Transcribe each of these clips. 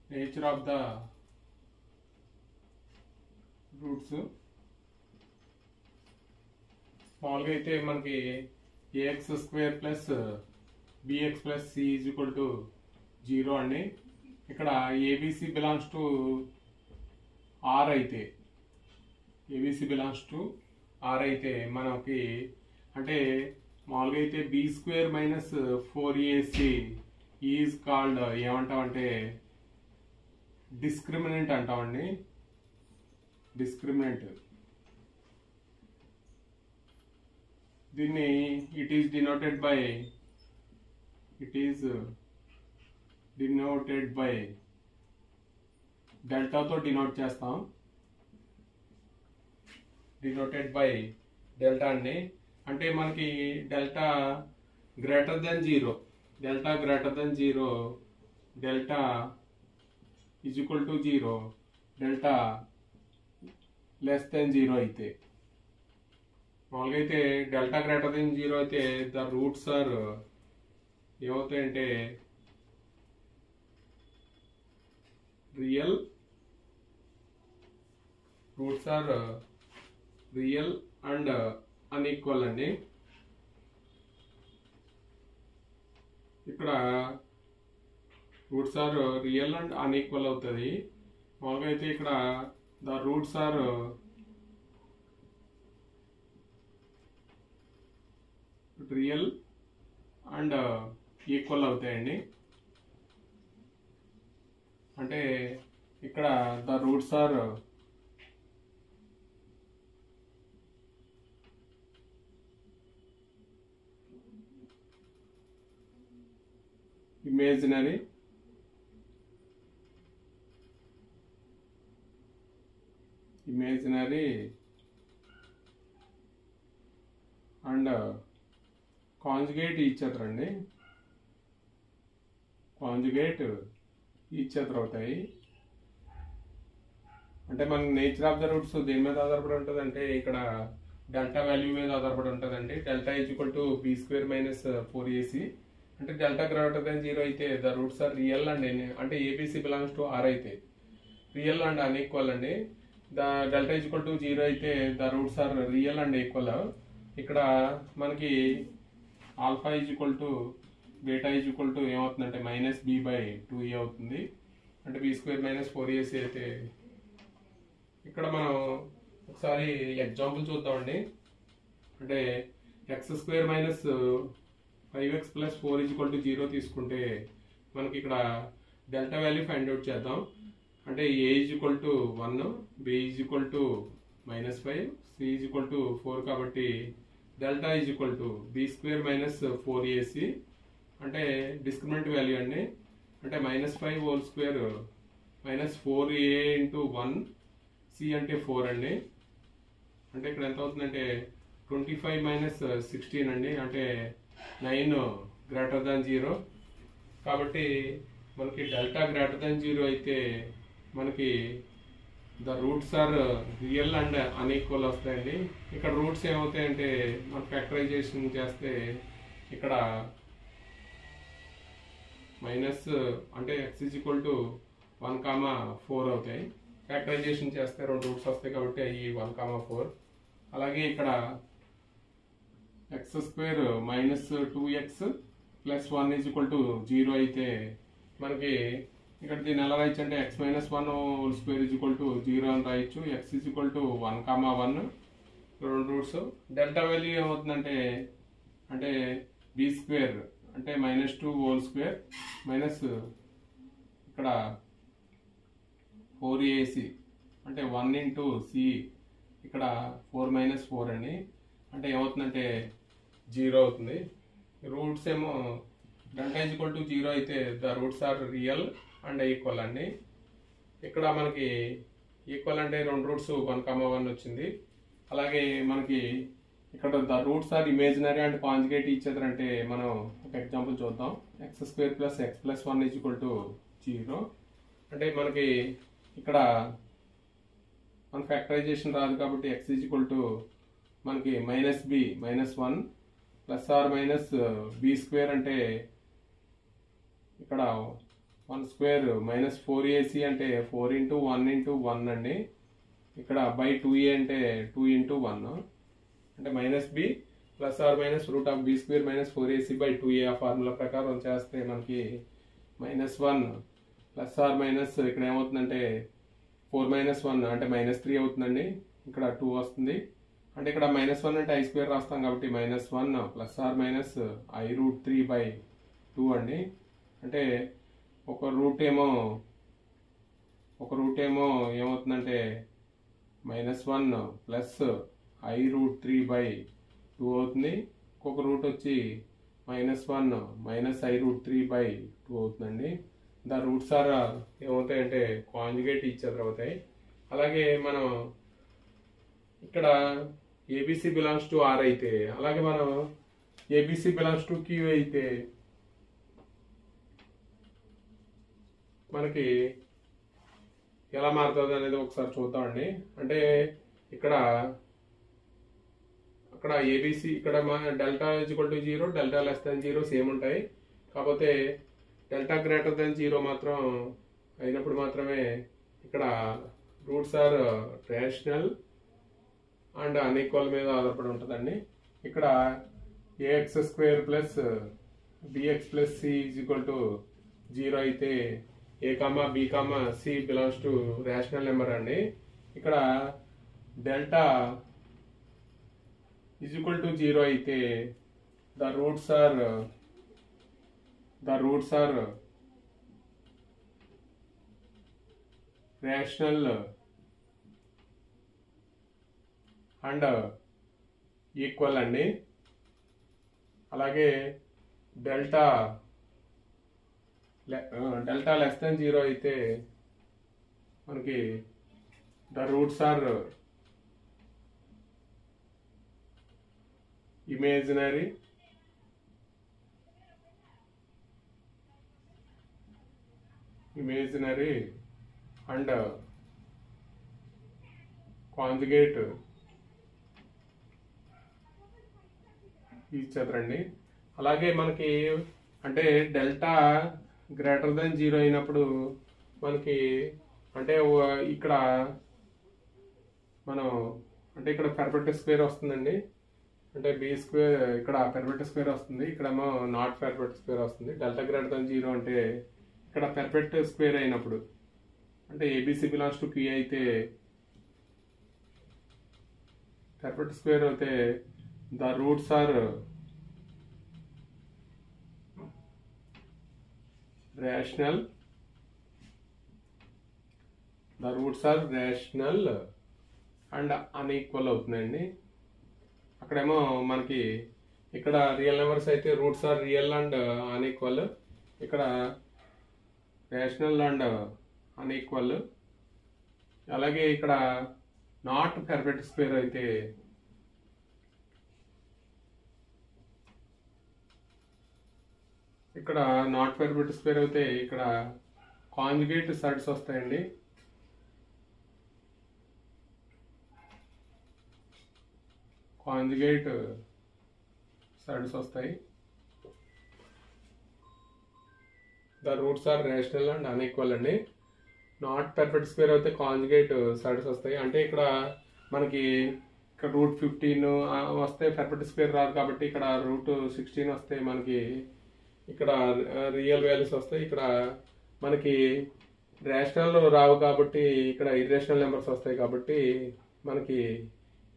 nature of the roots మామూలుగా అయితే మనకి ax square plus bx plus c is equal to 0 అండి. ఇక్కడ abc బిలాంగ్స్ టు r అయితే abc బిలాంగ్స్ టు r అయితే మనకి అంటే మామూలుగా అయితే b square minus 4ac is called ఏమంటామంటే డిస్క్రిమినెంట్ అంటామండి. డిస్క్రిమినెంట్ దీన్ని ఇట్ ఈస్ డినోటెడ్ బై డెల్టాతో డినోట్ చేస్తాం. డినోటెడ్ బై డెల్టా అండి. అంటే మనకి delta greater than 0 delta is equal to 0 delta less than 0 అయితే మామూలుగా అయితే డెల్టా గ్రేటర్ దెన్ 0 అయితే ద రూట్స్ ఆర్ ఏమవుతాయంటే రియల్ అండ్ అన్ఈక్వల్ అండి. ఇక్కడ roots are real and unequal అవుతుంది. మామూలుగా అయితే ఇక్కడ the roots are real and equal అవుతాయండి. అంటే ఇక్కడ the roots are imaginary and conjugate each other అండి. కాంజుగేట్ ఈచ్ అదర్ అవుతాయి. అంటే మన నేచర్ ఆఫ్ ద రూట్స్ దేని మీద ఆధారపడి ఉంటుంది అంటే ఇక్కడ డెల్టా వాల్యూ మీద ఆధారపడి ఉంటుందండి. Delta is equal to b square minus 4ac అంటే డెల్టా గ్రేటర్ దెన్ 0 అయితే the roots are real and అంటే ఏబిసి బిలాంగ్స్ టు r అయితే రియల్ అండ్ అన్ఈక్వల్ అండి. The delta is equal to 0 అయితే the roots are real and equal. ఇక్కడ మనకి alpha is equal to beta is equal to ఏమవుతుందంటే minus b by 2a అవుతుంది. అంటే b square minus 4ac అయితే ఇక్కడ మనం ఒకసారి ఎగ్జాంపుల్ చూద్దామండి. అంటే X square minus 5x plus 4 is equal to 0 తీసుకుంటే మనకి ఇక్కడ డెల్టా వాల్యూ ఫైండ్ అవుట్ చేద్దాం. అంటే a is equal to 1, b is equal to minus 5, c is equal to 4 కాబట్టి delta is equal to b square minus 4ac అంటే discriminant value అండి. అంటే -5 whole square minus 4a into 1 c అంటే 4 అండి. అంటే ఇక్కడ ఎంత అవుతుందంటే 25 మైనస్ 16 అండి. అంటే 9 గ్రేటర్ దాన్ 0 కాబట్టి మనకి డెల్టా గ్రేటర్ దాన్ 0 అయితే మనకి the roots are real and unequal వస్తాయండి. ఇక్కడ రూట్స్ ఏమవుతాయంటే మనం ఫ్యాక్టరైజేషన్ చేస్తే ఇక్కడ మైనస్ అంటే x ఈజ్ ఈక్వల్ టు 1,4 అవుతాయి. ఫ్యాక్టరైజేషన్ చేస్తే 2 రూట్స్ వస్తాయి కాబట్టి ఈ 1,4 అలాగే ఇక్కడ x square minus 2x plus 1 is equal to 0 అయితే మనకి ఇక్కడ దీన్ని ఎలా రాయొచ్చు అంటే x minus 1 whole square is equal to 0 అని రాయొచ్చు. x is equal to 1,1 2 roots. Delta value ఏమవుతుందంటే అంటే b స్క్వేర్ అంటే -2 హోల్ స్క్వేర్ మైనస్ ఇక్కడ 4ac అంటే 1 ఇంటూ c ఇక్కడ 4 మైనస్ 4 అండి. అంటే ఏమవుతుందంటే 0 అవుతుంది. రూట్స్ ఏమో డెల్టా ఈజ్ ఈక్వల్ టు 0 అయితే the roots are real and equal అండి. ఇక్కడ మనకి ఈక్వల్ అంటే 2 రూట్స్ 1,1 వచ్చింది. అలాగే మనకి ఇక్కడ the roots are imaginary and conjugate each other అంటే మనం ఒక ఎగ్జాంపుల్ చూద్దాం. x square plus x plus 1 is equal to 0 అంటే మనకి ఇక్కడ మన ఫ్యాక్టరైజేషన్ రాదు కాబట్టి x ఈజ్ ఈక్వల్ టు మనకి -b -1 plus or minus b square అంటే ఇక్కడ 1 స్క్వేర్ మైనస్ 4ac అంటే 4 ఇంటూ 1 ఇంటూ 1 అండి. ఇక్కడ బై 2a అంటే 2 ఇంటూ 1 అంటే minus b plus or minus root of b square minus 4ac by 2a ఆ formula ప్రకారం చేస్తే మనకి -1 ప్లస్ ఆర్ మైనస్ ఇక్కడ ఏమవుతుందంటే 4 మైనస్ 1 అంటే -3 అవుతుందండి. ఇక్కడ 2 వస్తుంది. అంటే ఇక్కడ -1 అంటే i స్క్వేర్ రాస్తాం కాబట్టి -1 plus or minus i√3 by 2 అండి. అంటే ఒక రూట్ ఏమో ఏమవుతుందంటే -1 ప్లస్ i√3 బై 2 అవుతుంది. ఇంకొక రూట్ వచ్చి -1 మైనస్ i√3 బై 2 అవుతుందండి. ద రూట్స్ ఆర్ ఏమవుతాయంటే కాంజుగేట్ ఈచ్ అదర్ అవుతాయి. అలాగే మనం ఇక్కడ ఏబిసి బిలాంగ్స్ టు ఆర్ అయితే, అలాగే మనం ఏబిసి బిలాంగ్స్ టు క్యూ అయితే మనకి ఎలా మారుతుంది అనేది ఒకసారి చూద్దామండి. అంటే అక్కడ ఏబిసి ఇక్కడ delta equal to 0, delta less than 0 same ఉంటాయి. కాకపోతే డెల్టా గ్రేటర్ దాన్ 0 మాత్రం అయినప్పుడు మాత్రమే ఇక్కడ roots are rational and unequal మీద ఆధారపడి ఉంటుందండి. ఇక్కడ a x square plus b x plus c is equal to 0 అయితే a comma b comma c belongs to rational number అండి. ఇక్కడ డెల్టా ఈజ్ ఈక్వల్ టు 0 అయితే the roots are rational and equal అండి. అలాగే డెల్టా లెస్ దాన్ 0 అయితే మనకి the roots are imaginary and conjugate each other అండి. అలాగే మనకి అంటే డెల్టా గ్రేటర్ దాన్ 0 అయినప్పుడు మనకి అంటే ఇక్కడ మనం అంటే ఇక్కడ పర్ఫెక్ట్ స్క్వేర్ వస్తుందండి. అంటే బి స్క్వేర్ ఇక్కడ పర్ఫెక్ట్ స్క్వేర్ వస్తుంది, ఇక్కడేమో నాట్ పర్ఫెక్ట్ స్క్వేర్ వస్తుంది. డెల్టా గ్రేటర్ దాన్ 0 అంటే ఇక్కడ పర్ఫెక్ట్ స్క్వేర్ అయినప్పుడు అంటే ఏబిసి బిలాంగ్స్ టు క్యూ అయితే పర్ఫెక్ట్ స్క్వేర్ అయితే the roots are rational and unequal అవుతుందండి. అక్కడేమో మనకి ఇక్కడ రియల్ నెంబర్స్ అయితే roots are real and unequal, ఇక్కడ రేషనల్ అండ్ అన్ఈక్వల్. అలాగే ఇక్కడ నాట్ పర్ఫెక్ట్ స్క్వేర్ అయితే ఇక్కడ నాట్ పర్ఫెక్ట్ స్క్వేర్ అయితే ఇక్కడ కాంజుగేట్ సైడ్స్ వస్తాయండి. కాంజుగేట్ సైడ్స్ వస్తాయి. The roots are rational and unequal అండి. నాట్ పర్ఫెక్ట్ స్క్వేర్ అయితే కాంజుగేట్ సైడ్స్ వస్తాయి. అంటే ఇక్కడ మనకి ఇక్కడ √15 వస్తే పర్ఫెక్ట్ స్క్వేర్ రాదు కాబట్టి ఇక్కడ √16 వస్తే మనకి ఇక్కడ రియల్ వాల్యూస్ వస్తాయి. ఇక్కడ మనకి రేషనల్ రావు కాబట్టి ఇక్కడ ఇర్రేషనల్ నెంబర్స్ వస్తాయి కాబట్టి మనకి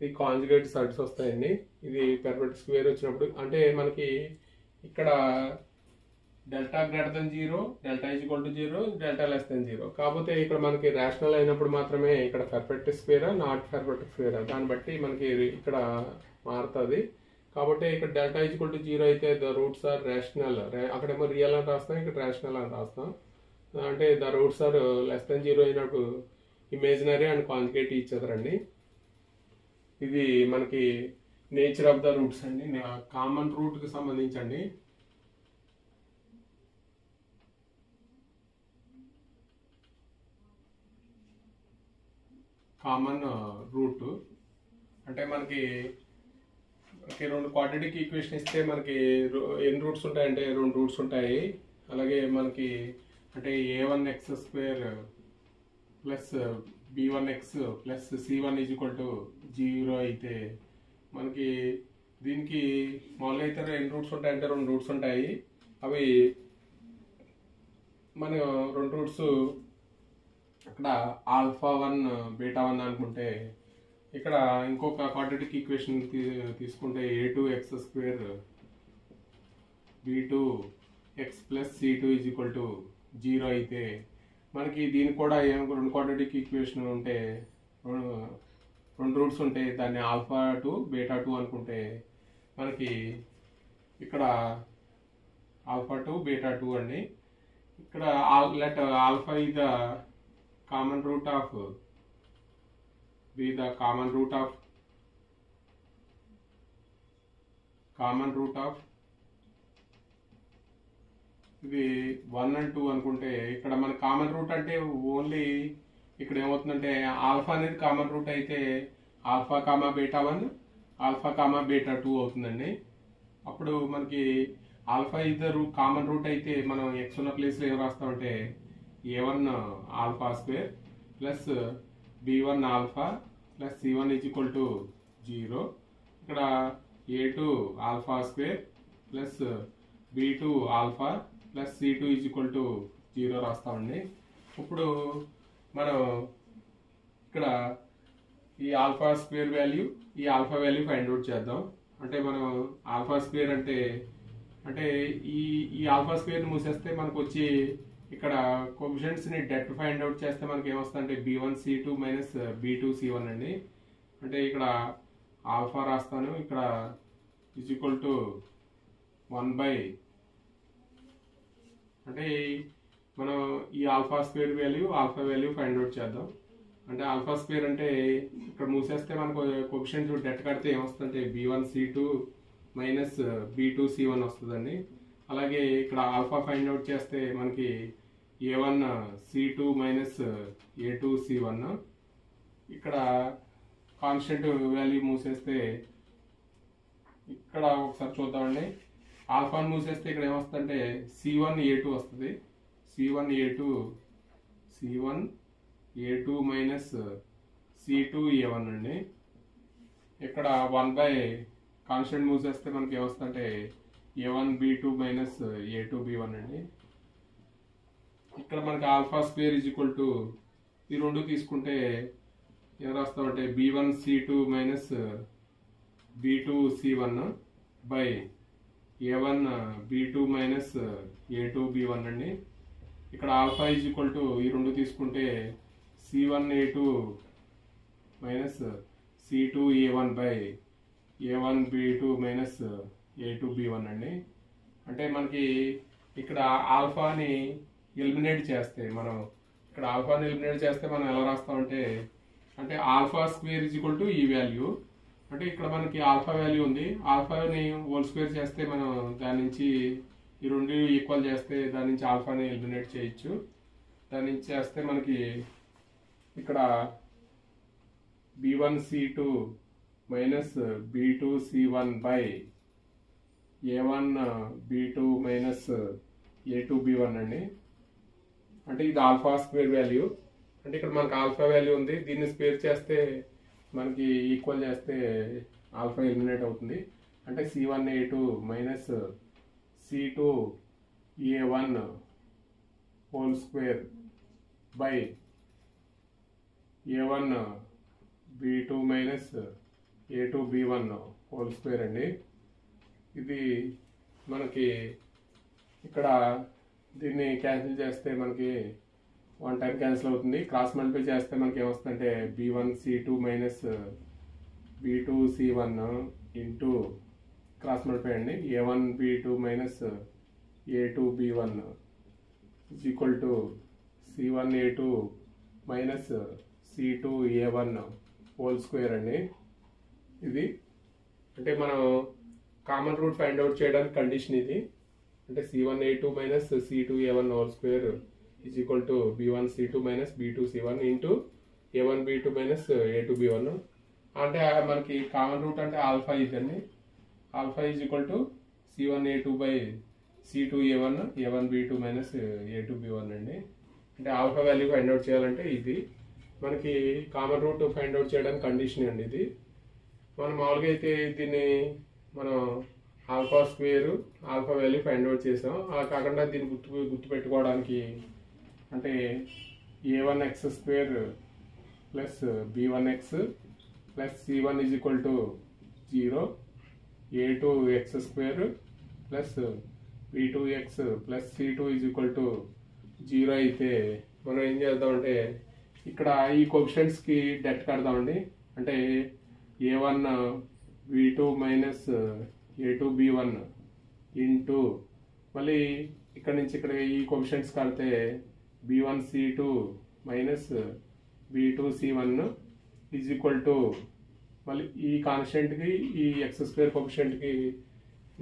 ఈ కాంజుగేట్ సైడ్స్ వస్తాయండి. ఇది పర్ఫెక్ట్ స్క్వేర్ వచ్చినప్పుడు అంటే మనకి ఇక్కడ delta greater than 0, delta is equal to 0, delta less than 0. కాకపోతే ఇక్కడ మనకి రేషనల్ అయినప్పుడు మాత్రమే ఇక్కడ perfect square not perfect square దాన్ని బట్టి మనకి ఇక్కడ మారుతుంది. కాబట్టి ఇక్కడ డెల్టా ఈజ్ ఈక్వల్ టు 0 అయితే ద రూట్స్ ఆర్ రేషనల్, అక్కడేమో రియల్ అని రాస్తాం, ఇక్కడ రేషనల్ అని రాస్తాం. అంటే the roots are less than 0 అయినప్పుడు imaginary and conjugate each other అండి. ఇది మనకి నేచర్ ఆఫ్ ద రూట్స్ అండి, కామన్ రూట్కి సంబంధించండి. కామన్ రూట్ అంటే మనకి రెండు క్వాడ్రాటిక్ ఈక్వేషన్ ఇస్తే మనకి ఎన్ని రూట్స్ ఉంటాయంటే 2 రూట్స్ ఉంటాయి. అలాగే మనకి అంటే a1x² plus b1x plus c1 0 అయితే మనకి దీనికి మామూలుగా అయితే ఎన్ని రూట్స్ ఉంటాయి అంటే 2 రూట్స్ ఉంటాయి. అవి మన 2 రూట్స్ అక్కడ α1 β1 అనుకుంటే ఇక్కడ ఇంకొక క్వాడ్రాటిక్ ఈక్వేషన్ తీసుకుంటే a2x² b2x ప్లస్ c2 0 అయితే మనకి దీనికి కూడా 2 క్వాడ్రాటిక్ ఈక్వేషన్ ఉంటే 2 రూట్స్ ఉంటాయి. దాన్ని α2 β2 అనుకుంటే మనకి ఇక్కడ α2 β2 అండి. ఇక్కడ let alpha is the common root of ఇది 1 and 2 అనుకుంటే ఇక్కడ మన కామన్ రూట్ అంటే ఓన్లీ ఇక్కడ ఏమవుతుందంటే ఆల్ఫా అనేది కామన్ రూట్ అయితే ఆల్ఫా కామా β1 ఆల్ఫా కామా β2 అవుతుందండి. అప్పుడు మనకి ఆల్ఫా ఇద్దరు కామన్ రూట్ అయితే మనం x ఉన్న ప్లేస్లో ఏం రాస్తామంటే a1 α² plus b1 alpha plus c1 0. ఇక్కడ a2 α² plus b2 alpha plus c2 0 రాస్తామండి. ఇప్పుడు మనం ఇక్కడ ఈ α² వాల్యూ ఈ ఆల్ఫా వాల్యూ ఫైండ్ అవుట్ చేద్దాం. అంటే మనం α² అంటే ఈ α² మూసేస్తే మనకు వచ్చి ఇక్కడ కోఎఫిషియెంట్స్ ని డెట్ ఫైండ్ అవుట్ చేస్తే మనకి ఏమొస్తుంది అంటే b1c2 మైనస్ b2c1 అండి. అంటే ఇక్కడ ఆల్ఫా రాస్తాను, ఇక్కడ =1 అంటే మనం ఈ α² ఆల్ఫా వాల్యూ ఫైండ్ అవుట్ చేద్దాం. అంటే α² అంటే ఇక్కడ మూసేస్తే మనకు కోఎఫిషియెంట్ డెట్ కడితే ఏమొస్తుందంటే b1c2 మైనస్ b2c1 వస్తుందండి. అలాగే ఇక్కడ ఆల్ఫా ఫైండ్ అవుట్ చేస్తే మనకి a1c2 మైనస్ a2c1. ఇక్కడ కాన్స్టెంట్ వాల్యూ మూసేస్తే ఇక్కడ ఒకసారి చూద్దామండి. ఆల్ఫాను మూసేస్తే ఇక్కడ ఏమొస్తుందంటే c1 a2 వస్తుంది. c1 a2 minus c2 a1 అండి. ఇక్కడ 1 కాన్స్టెంట్ మూసేస్తే మనకి ఏమొస్తుందంటే a1b2 మైనస్ a2b1 అండి. ఇక్కడ మనకి α² ఈ రెండు తీసుకుంటే ఏం రాస్తామంటే b1c2 minus b2c1 by a1b2 minus a2b1 అండి. ఇక్కడ ఆల్ఫా ఈ రెండు తీసుకుంటే c1 a2 minus c2 a1 by a1b2 minus a2b1 అండి. అంటే మనకి ఇక్కడ ఆల్ఫాని ఎలిమినేట్ చేస్తే మనం ఎలా రాస్తామంటే అంటే α² ఈ వాల్యూ అంటే ఇక్కడ మనకి ఆల్ఫా వాల్యూ ఉంది. ఆల్ఫాని హోల్ స్క్వేర్ చేస్తే మనం దాని నుంచి ఈ రెండు ఈక్వల్ చేస్తే దాని నుంచి ఆల్ఫాని ఎలిమినేట్ చేయొచ్చు. దాని నుంచి చేస్తే మనకి ఇక్కడ b1c2 minus b2c1 by a1b2 minus a2b1 అండి. అంటే ఇది α² వాల్యూ. అంటే ఇక్కడ మనకి ఆల్ఫా వాల్యూ ఉంది, దీన్ని స్క్వేర్ చేస్తే మనకి ఈక్వల్ చేస్తే ఆల్ఫా ఎలిమినేట్ అవుతుంది. అంటే c1 a2 minus c2 a1 whole square by a1b2 minus a2b1 whole square అండి. ఇది మనకి ఇక్కడ దీన్ని క్యాన్సిల్ చేస్తే మనకి 1 టైం క్యాన్సిల్ అవుతుంది. క్రాస్ మల్టిప్లై చేస్తే మనకి ఏమొస్తుందంటే b1c2 minus b2c1 into cross multiply అండి a1b2 minus a2b1 is equal to c1 a2 minus c2 a1 whole square అండి. ఇది అంటే మనం కామన్ రూట్ ఫైండ్ అవుట్ చేయడానికి కండిషన్ ఇది. అంటే c1 a2 minus c2 a1 whole square is equal to b1c2 minus b2c1 into a1b2 minus a2b1. అంటే మనకి common root అంటే ఆల్ఫా ఇదండి. Alpha is equal to c1 a2 by C2A1 A1B2 minus A2B1 అండి. అంటే alpha value find out చేయాలంటే ఇది మనకి common route find out చేయడానికి కండిషన్ అండి. ఇది మనం మామూలుగా అయితే దీన్ని మనం alpha square alpha value find out చేసాం. అలా కాకుండా దీన్ని గుర్తుపెట్టుకోవడానికి అంటే A1x² plus B1x plus C1 is equal to 0, A2x² plus B2x plus C2 is equal to 0 అయితే మనం ఏం చేద్దామంటే ఇక్కడ ఈ కోఎఫిషియెంట్స్కి డెట్ కడదామండి. అంటే A1B2 మైనస్ A2B1 ఇంటూ మళ్ళీ ఇక్కడ నుంచి ఇక్కడ ఈ కోఎఫిషియెంట్స్ కడితే B1C2 minus B2C1 is equal to మళ్ళీ ఈ కాన్స్టెంట్కి ఈ x² కోఎఫిషియెంట్కి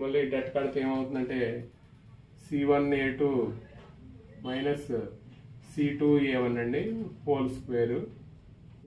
మళ్ళీ డెట్ కడితే ఏమవుతుందంటే C1A2 మైనస్ C2A1 అండి హోల్ స్క్వేర్